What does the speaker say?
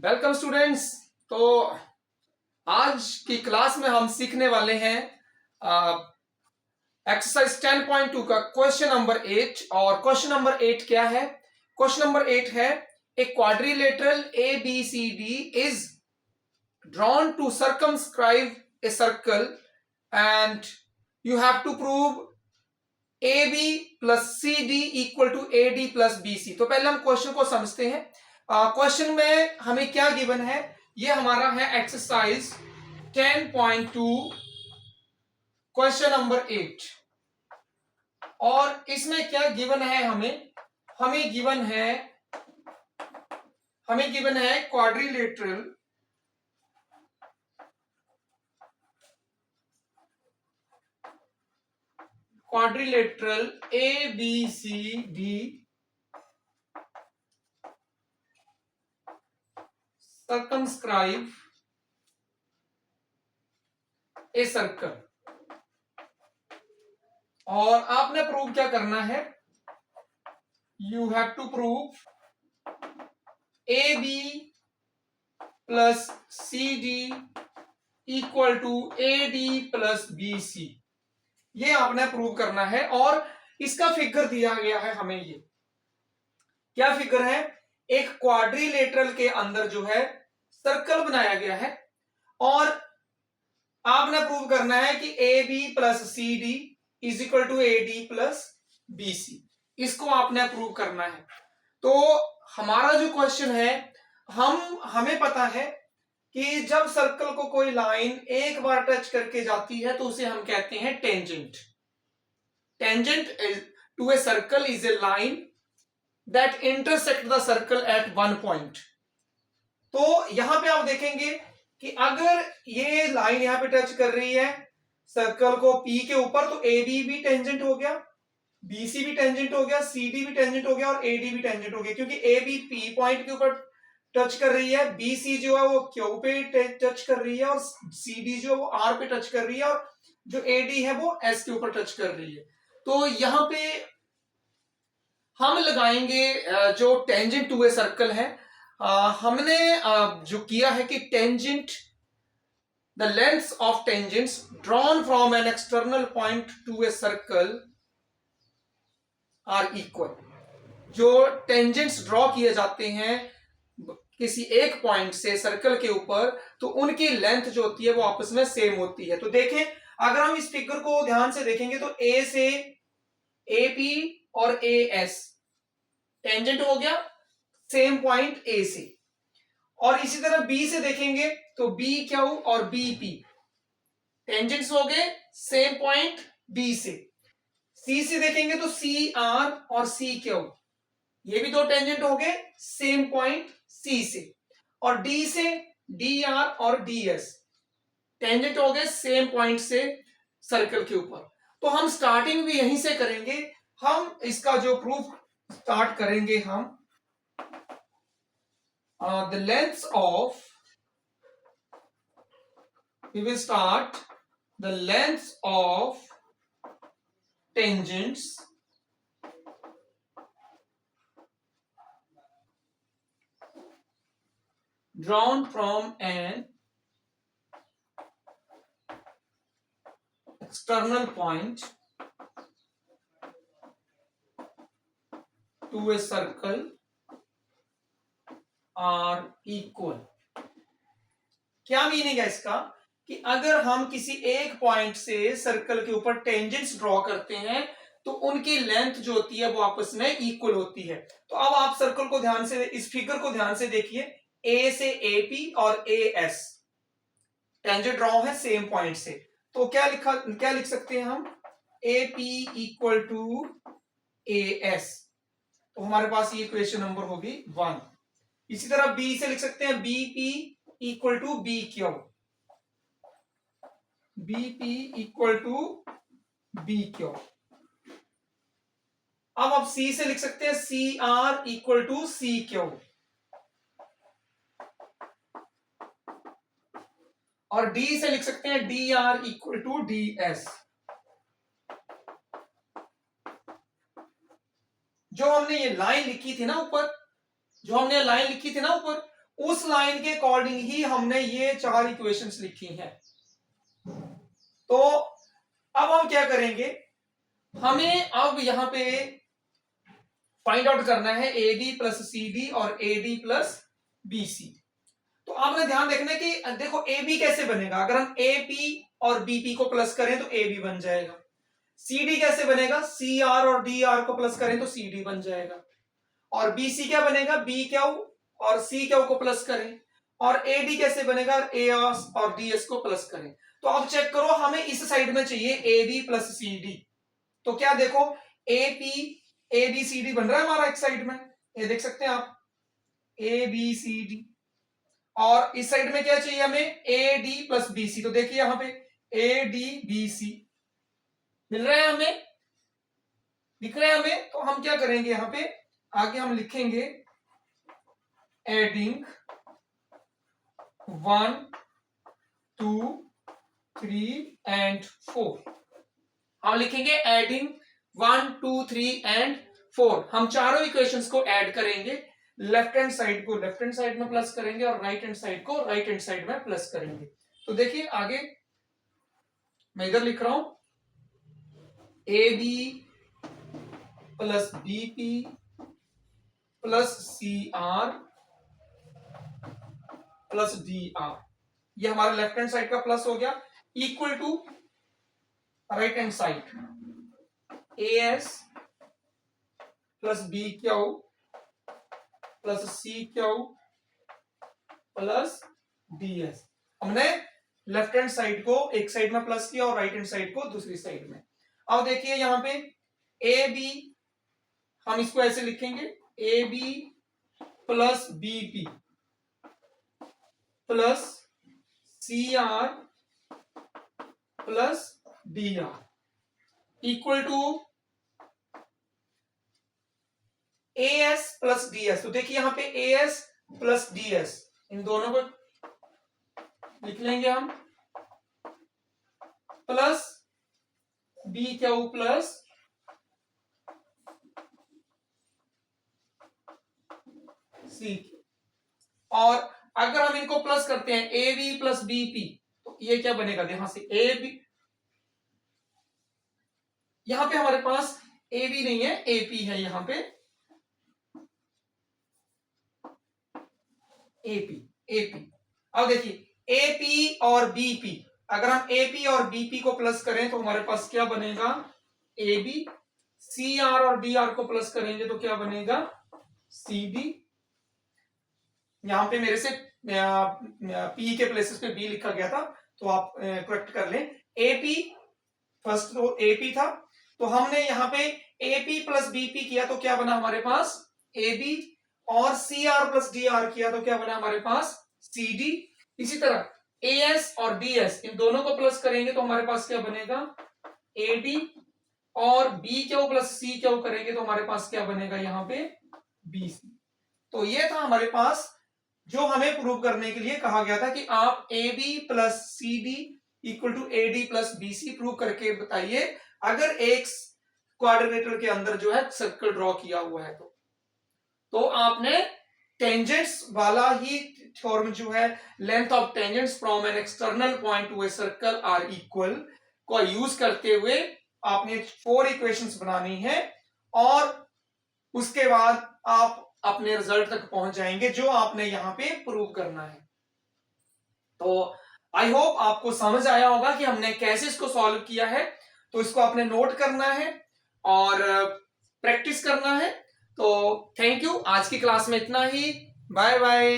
Welcome students. तो आज की क्लास में हम सीखने वाले हैं एक्सरसाइज 10.2 का क्वेश्चन नंबर 8। और क्वेश्चन नंबर 8 क्या है? क्वेश्चन नंबर 8 है a quadrilateral A B C D is drawn to circumscribe a circle and you have to prove A B plus C D equal to A D plus B C. तो पहले हम question को समझते हैं। Question में हमें क्या given है? ये हमारा है एक्सरसाइज 10.2 क्वेश्चन नंबर 8। और इसमें क्या गिवन है? हमें गिवन है quadrilateral A B C D circumscribe a circle. और आपने प्रूव क्या करना है? You have to prove A B plus C D equal to A D plus B C. ये आपने प्रूव करना है और इसका फिगर दिया गया है हमें। ये क्या फिगर है? एक क्वाड्रिलेटरल के अंदर जो है सर्कल बनाया गया है और आपने प्रूव करना है कि A B plus C D is equal to A D plus B C. इसको आपने प्रूव करना है। तो हमारा जो क्वेश्चन है, हमें पता है कि जब सर्कल को कोई लाइन एक बार टच करके जाती है तो उसे हम कहते हैं tangent. Tangent to a circle is a line that intersect the circle at one point. तो यहां पे आप देखेंगे कि अगर ये लाइन यहां पे टच कर रही है सर्कल को P के ऊपर, तो ए बी भी टेंजेंट हो गया, बी सी भी टेंजेंट हो गया, सी डी भी टेंजेंट हो गया और ए डी भी टेंजेंट हो गया, क्योंकि ए बी P पॉइंट के ऊपर टच कर रही है, बी सी जो है वो Q पे टच कर रही है और सी डी जो है वो R पे टच कर रही है और जो ए डी है वो S के ऊपर टच कर रही है। तो यहां पे हम लगाएंगे जो टेंजेंट टू ए सर्कल है। हमने जो किया है कि tangent the lengths of tangents drawn from an external point to a circle are equal. जो टेंजेंट्स ड्रॉ किए जाते हैं किसी एक पॉइंट से सर्कल के ऊपर, तो उनकी लेंथ जो होती है वो आपस में सेम होती है। तो देखें, अगर हम इस फिगर को ध्यान से देखेंगे तो ए से ए पी और ए एस टेंजेंट हो गया सेम पॉइंट ए से, और इसी तरह बी से देखेंगे तो बी क्यू और बी पी टेंजेंट्स हो गए सेम पॉइंट बी से। सी से देखेंगे तो सी आर और सी क्यू, ये भी दो टेंजेंट हो गए सेम पॉइंट सी से। और डी से डी आर और डी एस टेंजेंट हो गए सेम पॉइंट से सर्कल के ऊपर। तो हम स्टार्टिंग भी यहीं से करेंगे। हम इसका जो प्रूफ स्टार्ट करेंगे, हम the lengths of we will start the lengths of tangents drawn from an external point to a circle are equal. क्या मीनिंग है इसका? कि अगर हम किसी एक पॉइंट से सर्कल के ऊपर टेंजेंट्स ड्रॉ करते हैं तो उनकी लेंथ जो होती है वो आपस में इक्वल होती है। तो अब आप सर्कल को ध्यान से, इस फिगर को ध्यान से देखिए। ए से ए पी और ए एस टेंजेंट ड्रॉ है सेम पॉइंट से, तो क्या लिख सकते हैं हम? A P equal to A S. तो हमारे पास ये इक्वेशन नंबर होगी 1। इसी तरह बी से लिख सकते हैं B P equal to B Q, B P equal to B Q. अब आप सी से लिख सकते हैं C R equal to C Q, और डी से लिख सकते हैं D R equal to D S. जो हमने ये लाइन लिखी थी ना ऊपर, उस लाइन के अकॉर्डिंग ही हमने ये 4 इक्वेशंस लिखी हैं। तो अब हम क्या करेंगे, हमें अब यहां पे फाइंड आउट करना है A B plus C D और A D plus B C. तो आपने ध्यान देखना है कि देखो ए बी कैसे बनेगा, अगर हम ए पी और बी पी को प्लस करें तो ए बी बन जाएगा। सी डी कैसे बनेगा, सी आर और डी आर को प्लस करें तो सी डी बन जाएगा। और बी सी क्या बनेगा, बी क्यू और सी क्यू को प्लस करें। और ए डी कैसे बनेगा, ए एस और डी एस को प्लस करें। तो अब चेक करो, हमें इस साइड में चाहिए A B plus C D. तो क्या देखो, A P A B C D बन रहा है हमारा एक साइड में, ये देख सकते हैं आप, ए बी सी डी। और इस साइड में क्या चाहिए हमें, A D plus B C. तो देखिए यहां पे ए डी बी सी मिल रहा है हमें, दिख रहा है हमें। तो हम क्या करेंगे, यहां पे आगे हम लिखेंगे एडिंग 1 2 3 एंड 4। हम लिखेंगे एडिंग 1 2 3 एंड 4। हम चारों इक्वेशंस को ऐड करेंगे, लेफ्ट हैंड साइड को लेफ्ट हैंड साइड में प्लस करेंगे और राइट हैंड साइड को राइट हैंड साइड में प्लस करेंगे। तो देखिए आगे मैं इधर लिख रहा हूं, A B plus B P plus C R plus D R, ये हमारा लेफ्ट हैंड साइड का प्लस हो गया, equal to right hand side A S plus B Q plus C Q plus D S. हमने left hand side को एक side में plus किया और राइट हैंड साइड को दूसरी साइड में। अब देखिए यहां पे ए बी, हम इसको ऐसे लिखेंगे, A B plus B P plus C R plus D R equal to A S plus D S. तो देखिए यहां पे A S plus D S, इन दोनों को लिख लेंगे हम, plus B Q plus C. और अगर हम इनको प्लस करते हैं A B plus B P, तो ये क्या बनेगा, यहां से ए बी, यहां पे हमारे पास ए बी नहीं है, ए पी है यहां पे, एपी। अब देखिए एपी और बीपी, अगर हम एपी और बीपी को प्लस करें तो हमारे पास क्या बनेगा, ए बी। सी आर और डी आर को प्लस करेंगे तो क्या बनेगा, सी डी। यहां पे मेरे से पी के प्लेसेस पे बी लिखा गया था, तो आप करेक्ट कर लें। एपी फर्स्ट तो एपी था, तो हमने यहां पे एपी प्लस बीपी किया तो क्या बना हमारे पास, ए बी। और C R plus D R किया तो क्या बना हमारे पास, सी डी। इसी तरह ए एस और डी एस, इन दोनों को प्लस करेंगे तो हमारे पास क्या बनेगा, ए डी। और B Q plus C Q करेंगे तो हमारे पास क्या बनेगा यहाँ पे, बी सी। तो ये था हमारे पास जो हमें प्रूव करने के लिए कहा गया था कि आप A B plus C D equal to A D plus B C prove करके बताइए अगर एक क्वाड्रिलेटरल के अंदर जो है सर्कल ड्रॉ किया हुआ है। तो आपने टेंजेंट्स वाला ही थ्योरम जो है, length of tangents from an external point to a circle are equal को यूज करते हुए आपने 4 इक्वेशंस बनानी है और उसके बाद आप अपने रिजल्ट तक पहुंच जाएंगे जो आपने यहां पे प्रूव करना है। तो आई होप आपको समझ आया होगा कि हमने कैसे इसको सॉल्व किया है। तो इसको आपने नोट करना है और प्रैक्टिस करना है। तो थैंक यू, आज की क्लास में इतना ही, बाय बाय।